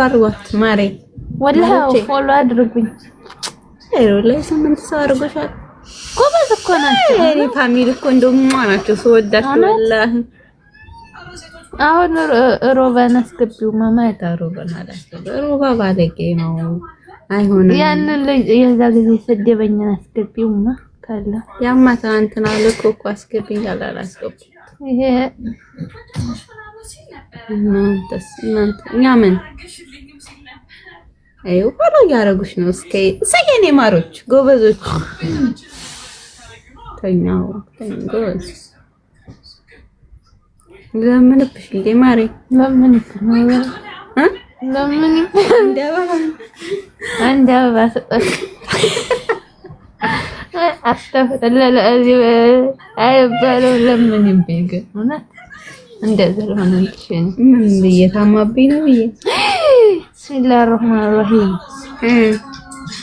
አርጓት ማሬ ወላሂ ፎሎ አድርጉኝ። ላይ 8 ሰው አርጎሻል። ጎበዝ እኮ ናቸው። እኔ ፋሚሊ እኮ እንደውም ናቸው ስወዳቸው ወላሂ። አሁን ሮባን አስገቢው ማማታ ሮባን አላስገቢው። ሮባ ባለጌ ነው አይሆንም። ያንን የዛ ጊዜ ሰደበኛን አስገቢውማ ካለ ያማታ እንትና ለኮኮ አስገቢኝ አላስገቢው። ይሄ እናንተ ያምን አይው ወሎ ያረጉሽ ነው። እስኪ ሰየኔ ማሮች ጎበዞች ተኛው ጎበዝ ለምንብሽ እንደ ማሬ ለምንብሽ ነው ለምን እንደባ ሰጠሽ አስተፈለለ አይባለው ለምን ይበግ እውነት እንደዛ ለማንልሽ ምን በየታማብኝ ነው ብዬ ብስሚላህ الرحمن الرحيم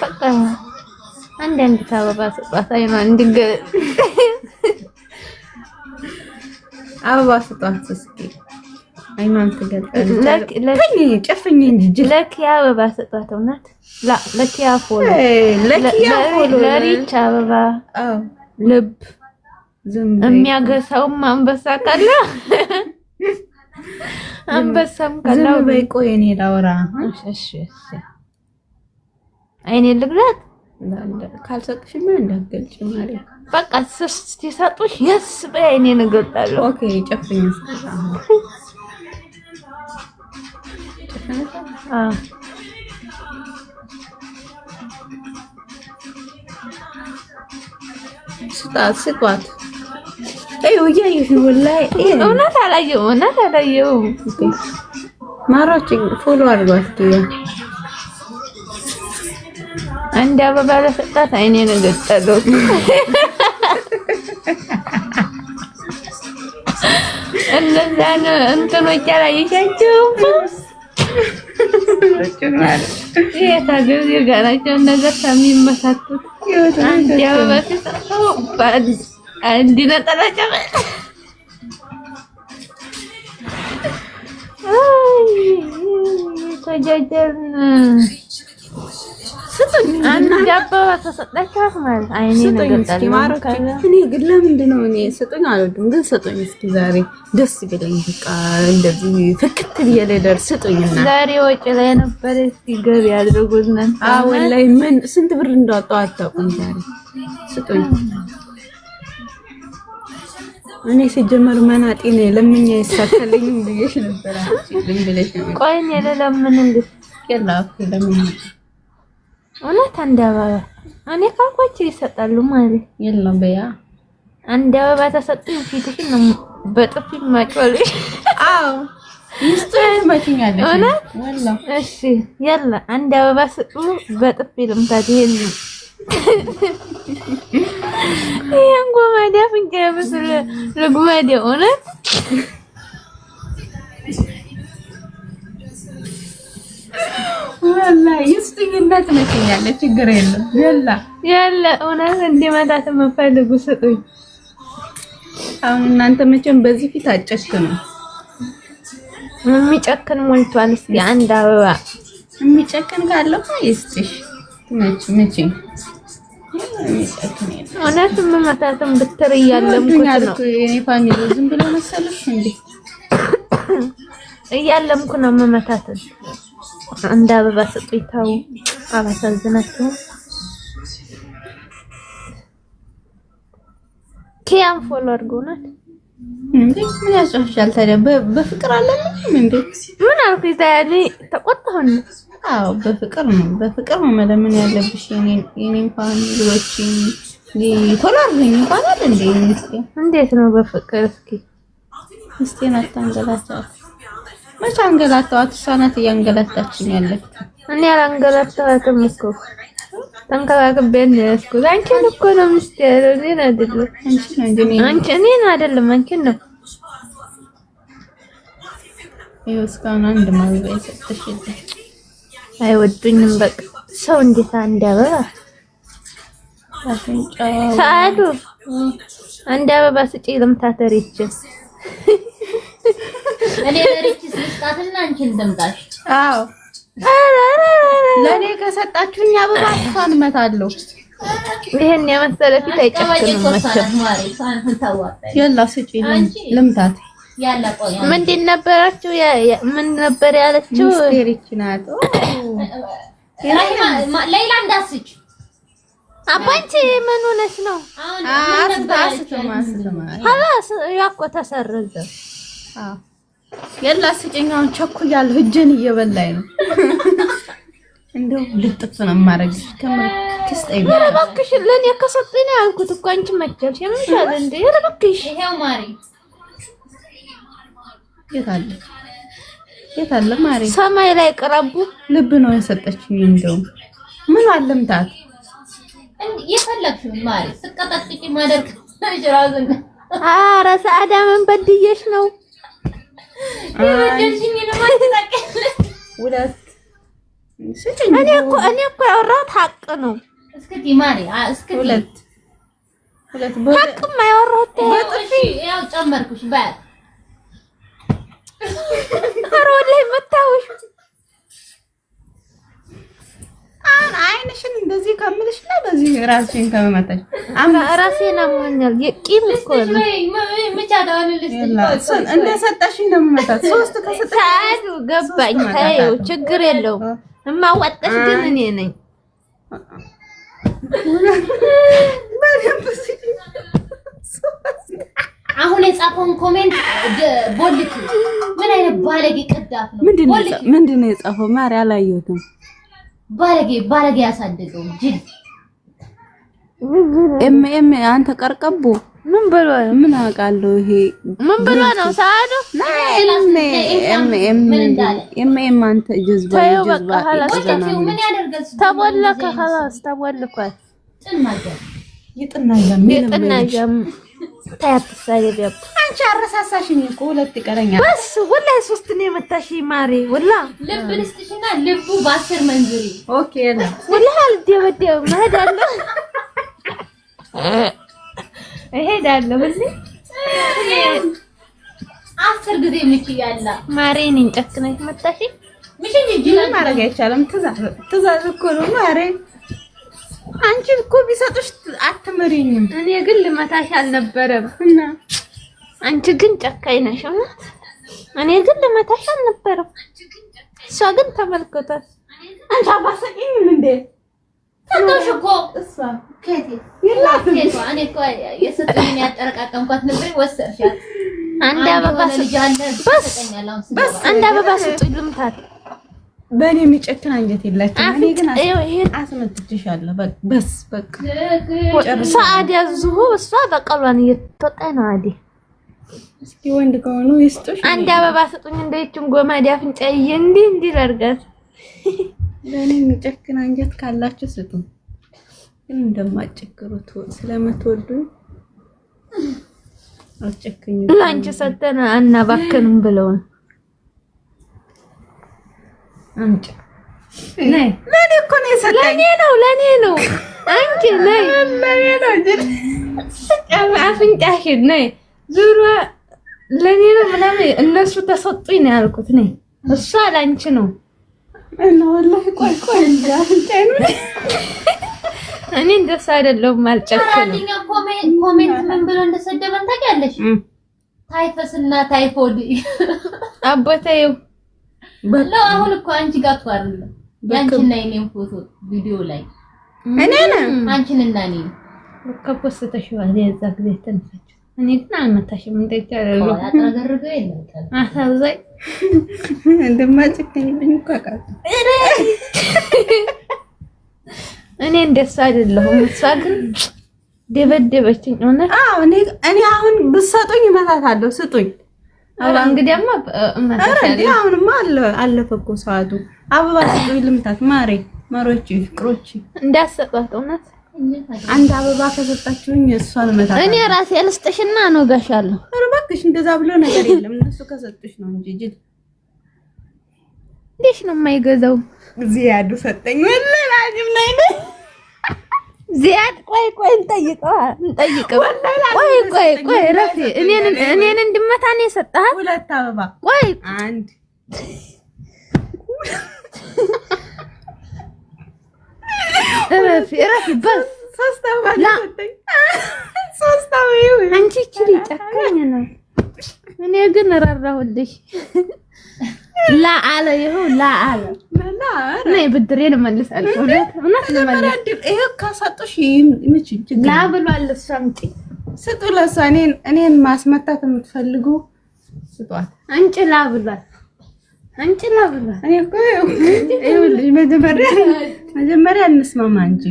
በቃ አንድ ታበባ ሰጣት አይኗ እንድገ አበባ ሰጣት እስኪ አይኗን ትገልጣለች ጨፍኝ እንጂ ለክ አበባ ሰጣት እውነት ለክ ያፎሎ ለሪች አበባ ልብ የሚያገሳው አንበሳ ካለ አንበሳም ካለው በቆይ እኔ ላውራ። እሺ አይኔ ልግዛት ካልሰቅሽማ እንዳትገልጪ ማለት በቃ ሲሰጡሽ የስ በአይኔ እገልጣለሁ። ኦኬ ጨፍኝ ስጧት እያየሽ ነው ወላሂ። እውነት አላየሁም ማሮች ፎሎ አድርጓት ያ አንድ አበባ ለሰጣት አይኔን እገልጣለሁ። እነዛን እንትኖች አላየሻቸውም? የታገዙ የጋራቸው ነገር የሚመሳቱት አንድ አበባ ሲሰጠው አንድ ነጠላ ጨመረ። ተጃጀርን ስጡኝ አንድ አበባ ተሰጣቻት ማለት አይኔ ነገጣለሁ። እኔ ግን ለምንድን ነው እኔ ስጡኝ አልወድም፣ ግን ስጡኝ እስኪ ዛሬ ደስ ይበለኝ። በቃ እንደዚህ ፍክት ብዬ ልደር ስጡኝና ዛሬ ወጪ ላይ ነበር። እስኪ ገቢ አድርጉልን። ወላሂ ምን ስንት ብር እንዳወጣው አታውቁም። ዛሬ ስጡኝ። እኔ ሲጀመር መናጤ ነኝ ለምኛ ይሳካልኝ ብዬሽ ነበር። ዝም ብለሽ ቆይ እኔ ለምን ይላፍ ለምን እውነት አንድ አበባ እኔ ካልኳቸው ይሰጣሉ ማለት የለም። በያ አንድ አበባ ተሰጡኝ ፊትሽን ነው በጥፊ ማጭወልሽ። አዎ ይስጥሽ ማጭኛለሽ ወላ እሺ ያላ አንድ አበባ ስጡ በጥፊ ልምታት። ይሄን ይሄን ጎማዳ ፍንጫ መስለ ለጎማዳ እውነት ወላሂ ይስጥኝነት ነክኛለች። ችግር የለም ያላ እውነት እንዲመጣት የምፈልጉ ስጡኝ። አሁን እናንተ መቼም በዚህ ፊት አጨክኑ። የሚጨክን ሞልቷል። እስኪ አንድ አበባ የሚጨክን ካለው ይስጥሽ። መቼ እውነት የምመታትም ብትር እያለምኩት ነው። የኔ ፋሚሊ ዝም ብሎ መሰለሽ እንዴ? እያለምኩ ነው የምመታትን። አንድ አበባ ስጡኝ። ታው አባሳዝናችሁ ኪያን ፎሎ አድርጎናል እንዴ? ምን ያስፈልጋል ታዲያ? በፍቅር አለንም እንዴ? ምን አልኩኝ ታዲያ? ተቆጣሁኝ። አዎ በፍቅር ነው መለመን ያለብሽ። የኔን ፋሚሊዎች ፎሎ አድርጉኝ ይባላል እንዴ? እንዴት ነው በፍቅር? እስኪ አታንገላታት። መቼ አንገላታዋት? እሷ ናት እያንገላታችኝ ያለችው። እኔ አላንገላታዋትም እኮ ተንከባክቤ ነው ያዝኩት። አንቺን እኮ ነው የምትያለው፣ እኔን አይደለም። እኔን አይደለም አንቺን ነው። ይኸው እስካሁን አንድ ማውያ የሰጠሽኝ አይወዱኝም። በቃ ሰው እንዴት አንድ አበባ ሰዓቱ አንድ አበባ ስጪ ልምታተሪች እኔ ለሪች ስልጣትና አንቺን ደምጣሽ። አዎ ለኔ ከሰጣችሁኝ አበባ እሷን እመታለሁ። ይሄን የመሰለ ፊት አይጨክንም መቼም። የላ ስጪኝ ልምታት። ምንድን ነበራችሁ? ምን ነበር ያለችው? ሚስቴሪች ናት። ሌላ እንዳስጭ አባንቺ ምን ሆነሽ ነው? ሀላስ ያኮ ተሰረዘ። የላ ስጪኝ። አሁን ቸኩያለሁ። እጄን እየበላኝ ነው። እንደው ልጥፍ ነው የማደርግሽ። ከመክስጠይ እባክሽ ለኔ ከሰጠኝ ነው ያልኩት እኮ አንቺ መቻልሽ የምንሻል እንዴ? እባክሽ ይሄው ማሪ የት አለ ማሪ? ሰማይ ላይ ቀረቡ። ልብ ነው የሰጠችኝ። እንደው ምን አለምታት የፈለግሽው ማሪ ስቀጠጥቂ ማደርክ ጅራዝን። ኧረ ሰዓዳ ምን በድዬሽ ነው? ይወደሽኝ ነው ማትጠቀለ ሁለት እኔ እኮ ያወራሁት ሀቅ ነው። እስኪ ማሪ እስኪ ሁለት ሀቅማ ያወራሁት በጥፊ ያው ጨመርኩሽ ባል ኧረ ወላሂ መታወሽ። አሁን አይንሽን እንደዚህ ከምልሽ ነው በዚህ ራስሽን ከመመታሽ ራሴን አሞኛል። የቂም እኮ ነው እንደሰጠሽኝ ነው የምመታት። ሶስት ከሰጠሽ ሰዓዱ ገባኝ። ታየው ችግር የለውም። እማዋጣሽ ግን እኔ ነኝ። አሁን የጻፈውን ኮሜንት ቦልክ ምን አይነት ባለጌ ቀዳፍ ነው? ምንድነው የጻፈው? ማሪ አላየሁትም። ባለጌ ያሳደገው ጅል ኤም አንተ ቀርቀቦ ምን ብሎ ነው? ምን አውቃለሁ። ይሄ ምን ብሎ ነው? ሰዓዱ ኤም አንተ ጀዝባ ምን ያደርጋል? ተቦለከ خلاص ተቦልኳል። ይጥናያም ታያትሳለብ ያብ አንቺ አረሳሳሽኝ እኮ ሁለት ይቀረኛል። በስ ወላሂ ሶስት ነው የመታሽ ማሪ። ወላ ልብ ልስጥሽና ልቡ በ10 መንዝሪ ኦኬ ያለ ወላሂ አልደበደብ መሄዳለሁ እሄዳለሁ። እዚህ 10 ጊዜ ምቺ ያላ ማሪን እንጨክነሽ መታሽ። ምሽኝ ጅል ማድረግ አይቻልም። ትእዛዝ እኮ ነው ማሪ። አንቺ እኮ ቢሰጡሽ አትመሪኝም። እኔ ግን ልመታሽ አልነበረም እና አንቺ ግን ጨካኝ ነሽ። እኔ ግን ልመታሽ አልነበረም። እሷ ግን ተመልከቷት። አንቺ አባሰቂኝም እንዴ? ሰጥቶሽ እኮ እሷ ከቴ ይላል እኔ እኮ የሰጠኝ ያጠረቃቀምኳት ነበር ወሰድሻት። አንድ አበባ በስ አንድ አበባ ስጡኝ ልምታት። በእኔ የሚጨክን አንጀት የላችም። እኔ ግን አስመትችሻለሁ። በስ በቃ ሰዓድ ያዝሁ። እሷ በቀሏን እየተወጣኝ ነው። አዲ እስኪ ወንድ ከሆኑ ይስጡሽ። አንድ አበባ ስጡኝ። እንደይችም ጎማዲ አፍንጫዬ እንዲህ ላድርጋት። በእኔ የሚጨክን አንጀት ካላችሁ ስጡ። ግን እንደማጨክሩት ስለምትወዱኝ አጨክኝ። ላንቺ ሰተና አናባከንም ብለውን አንቺ ነይ ለኔ እኮ ነው የሰጠኝ። ለኔ ነው አንቺ ነይ ለኔ ነው እንጂ አፍንጫሽን ነይ ዙሩ ለኔ ነው ምናምን እነሱ ተሰጡኝ ነው ያልኩት። ነይ እሷ ላንቺ ነው እና ወላሂ ቆይ እንዴ አፍንጫዬን እኔ እንደሱ አይደለም አልጨከንም። አራተኛ ኮሜንት ምን ብሎ እንደሰደበን ታውቂያለሽ? ታይፈስና ታይፎድ አቦታዩ በለው። አሁን እኮ አንቺ ጋር ተዋርለ ያንቺና የኔን ፎቶ ቪዲዮ ላይ እኔ ነኝ አንቺንና እኔ ከፖስተሽዋል የዛ ጊዜ ተነሳች። እኔ ግን አልመታሽም። እንዴት ያለው አጥረገረገው የለም አሳዛኝ እንደማጨከኝብኝ እኮ አውቃለሁ። እኔ እንደሱ አይደለሁም። እሷ ግን ደበደበችኝ። አዎ እኔ አሁን ብትሰጡኝ እመታታለሁ። ስጡኝ። አባ እንግዲያማ እመታታለሁ። አሁንማ አለፈ እኮ ሰዓቱ። አበባ ስጡኝ ልምታት። ማሮች ፍቅሮች እንዳሰጣት እውነት አንድ አበባ ከሰጣችሁኝ እሷን እመታታለሁ። እኔ ራሴ ልስጥሽና ነው ጋሻለሁ። ኧረ እባክሽ እንደዛ ብሎ ነገር የለም። እነሱ ከሰጡሽ ነው እንጂ ጅል እንዴሽ ነው የማይገዛው? ዚያዱ ሰጠኝ። ወላሂ ነኝ ዚያድ ቆይ እንጠይቀው። ቆይ ረፊ እኔን እንድመታ ነው የሰጠሃት? ሁለት አበባ ቆይ አንድ እረፊ በስ ሶስታው አንቺ እቺ ጨካኝ ነው። እኔ ግን እራራሁልሽ። ላአለ ይኸው ላአለ ነይ ብድሬን እመልሳለሁ። እውነት ልመልስ ይሄ ካሳጡሽ ይምጭ ላ ብሏል። እሷምጪ ስጡ ለሷ እኔን ማስመታት የምትፈልጉ ስጧት። አንቺ ላ ብሏል። አንቺ ላ ብሏል። እኔ እኮ ይኸውልሽ መጀመሪያ እንስማማ እንጂ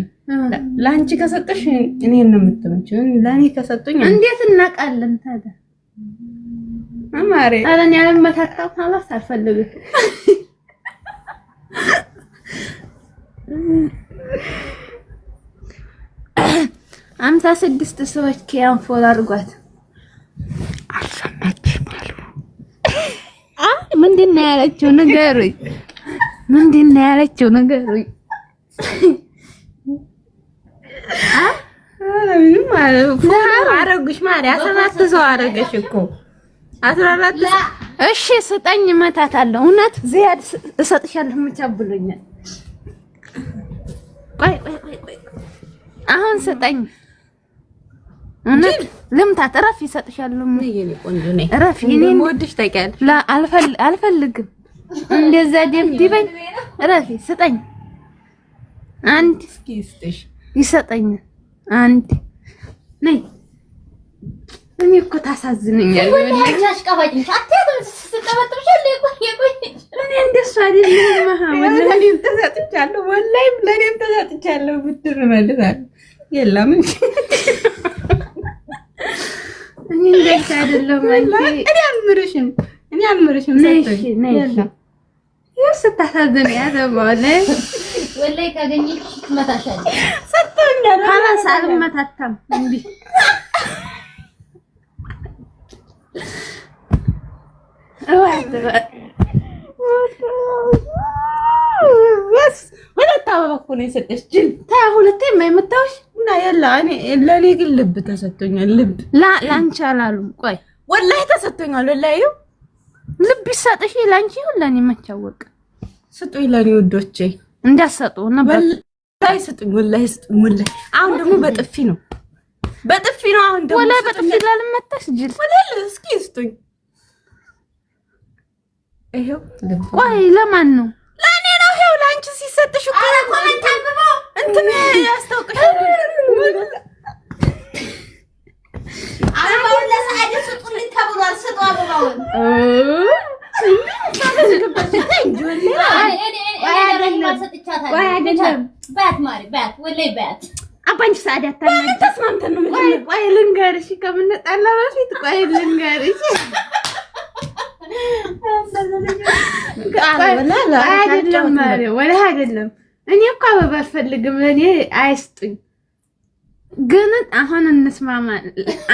ለአንቺ ከሰጠሽ እኔን ነው የምትመጪው። ለኔ ከሰጡኝ እንዴት እናውቃለን ታዲያ? አማሬ አረን ያለመታጣው خلاص አልፈልግም። 56 ሰዎች ኪያን ፎሎ አድርጓት። አልሰማችም አሉ። ምንድን ነው ያለችው? ንገሩኝ። ምንድን ነው ያለችው? ንገሩኝ። ምንም አረጉሽ ማርያ 17 ሰው አረገሽ እኮ 14 እሺ ስጠኝ እመታታለሁ። እውነት ዚያድ እሰጥሻለሁ ብሎኛል። ቆይ አሁን ስጠኝ። እውነት ልምታት። እረፍ ይሰጥሻለሁ። የኔ ቆንጆ ነኝ። እረፍ። እኔን ወድሽ ታውቂያለሽ። ላ አልፈልግም። እንደዛ ደብድበኝ። እረፍ። ስጠኝ። አንድ እስኪ ስጥሽ ይሰጠኝ። አንድ ነይ። እኔ እኮ ታሳዝነኛለህ። ወላሂ አሽቃባጭሽ አትያትም ስትቀበጥብሻል። እኔ እንደሱ አይደለም። ለኔም ተሰጥቻለሁ። ወላሂ ለኔም ተሰጥቻለሁ። ብድር እመልሳለሁ። የለም እንጂ እኔ እንደሱ አይደለም። እኔ አልምርሽም። ሰጥተኝ የለም ስታሳዝን ያዘባለ ወላሂ ካገኘሽ ትመታሻለሽ። ሰጥተኝ خلاص አልመታታም። እንዴ በስ ሁለት አበባ እኮ ነው የሰጠሽ ጅል። ሁለቴ የማይመታውሽ እና ያላ እኔ ለኔ ግን ልብ ተሰጥቶኛል። ልብ ላንቺ አላሉም። ቆይ ወላሂ ተሰጥቶኛል። ወላሂ ልብ ይሰጥሽ ላንቺ ይሁን ለኔ መቻወቅ ስጡኝ። ለኔ ወዶቼ እንዳሰጡ ነበር። ወላሂ ስጡኝ። ወላሂ ስጡኝ። ወላሂ አሁን ደግሞ በጥፊ ነው። አሁን ደግሞ ወላሂ በጥፊ ላልመታሽ ጅል። ወላሂ እስኪ ስጡኝ። ይሄው ልብ። ቆይ ለማን ነው? ለኔ ነው። ይሄው ላንቺ ሲሰጥሽ እኮ ኮሜንት አንብቦ እንትን ያስታውቅሻል። አሁን ለሰዓት ስጡልኝ ተብሏል። ስጡ አበባውን። አባንቺ ሰዓት ተስማምተን ነው። ቆይ ልንገርሽ፣ ከምንጣላ በፊት ቆይ ልንገርሽ። አይደለም እኔ እኮ አበባ አልፈልግም። ለኔ አይስጡኝ። ግን አሁን እንስማማ።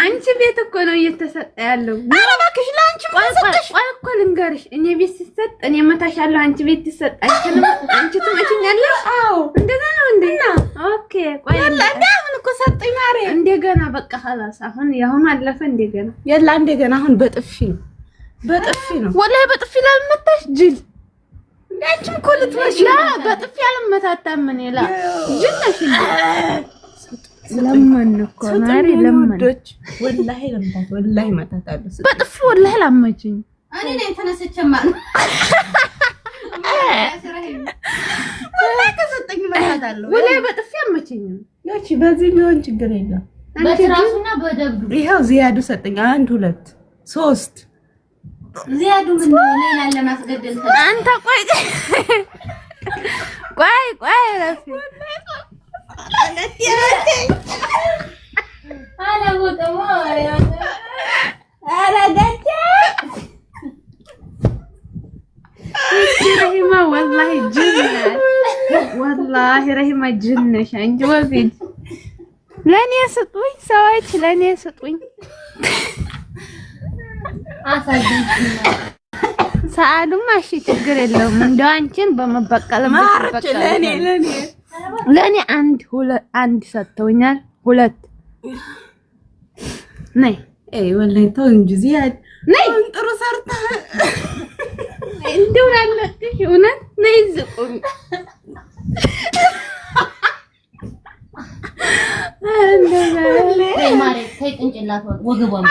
አንቺ ቤት እኮ ነው እየተሰጠ ያለው። ኧረ እባክሽ ለአንቺ ሰጠሽ። ቆይ እኮ ልንገርሽ፣ እኔ ቤት ሲሰጥ እኔ እመታሻለሁ። አንቺ ቤት ሲሰጥ አንቺ ትመችኛለሽ። አዎ እንደዛ ነው እንዴ? ኦኬ። ቆይ አሁን እኮ ሰጠኝ ማሬ። እንደገና በቃ خلاص አሁን ያሁን አለፈ። እንደገና የላ እንደገና አሁን በጥፊ ነው። ወላሂ በጥፊ ላልመታሽ ጅል። አንቺም እኮ ልትመጪ ላ በጥፊ አልመታታም። እኔ ላ ጅል ነሽ እንዴ? ለምን እኮ ማሪ ለምን ወላሂ ለምታት ወላሂ መታታለሁ። በጥፊ ወላሂ ላመጪኝ እኔ ነኝ ተነስቼማ ነው። ወላሂ ከሰጠኝ መታታለሁ። ወላሂ በጥፊ አመጪኝ። ያቺ በዚህ ቢሆን ችግር የለም። በትራሱና በደብዱ ይሄው ዚያዱ ሰጠኝ። 1 2 3 ዚያዱ ምን ነው ሌላ ለማስገደል አንተ ቆይ ረፊ ረሂማ ወላሂ ጅል ነሽ አንቺ። ወፊት ለኔ ስጡኝ፣ ሰዎች ለኔ ስጡኝ። ሰዓዱማ እሺ ችግር የለውም። እንደው አንቺን በመበቀል ለኔ አንድ ሰጥተውኛል። 2 ነይ ወላሂ ተው እንጂ ዚያድ ነይ። ጥሩ ሰርታ እንደው ላለሽ እውነት ነይ ዝቁም ተይ ማሬ ተይ ቅንጭላት ወገቧን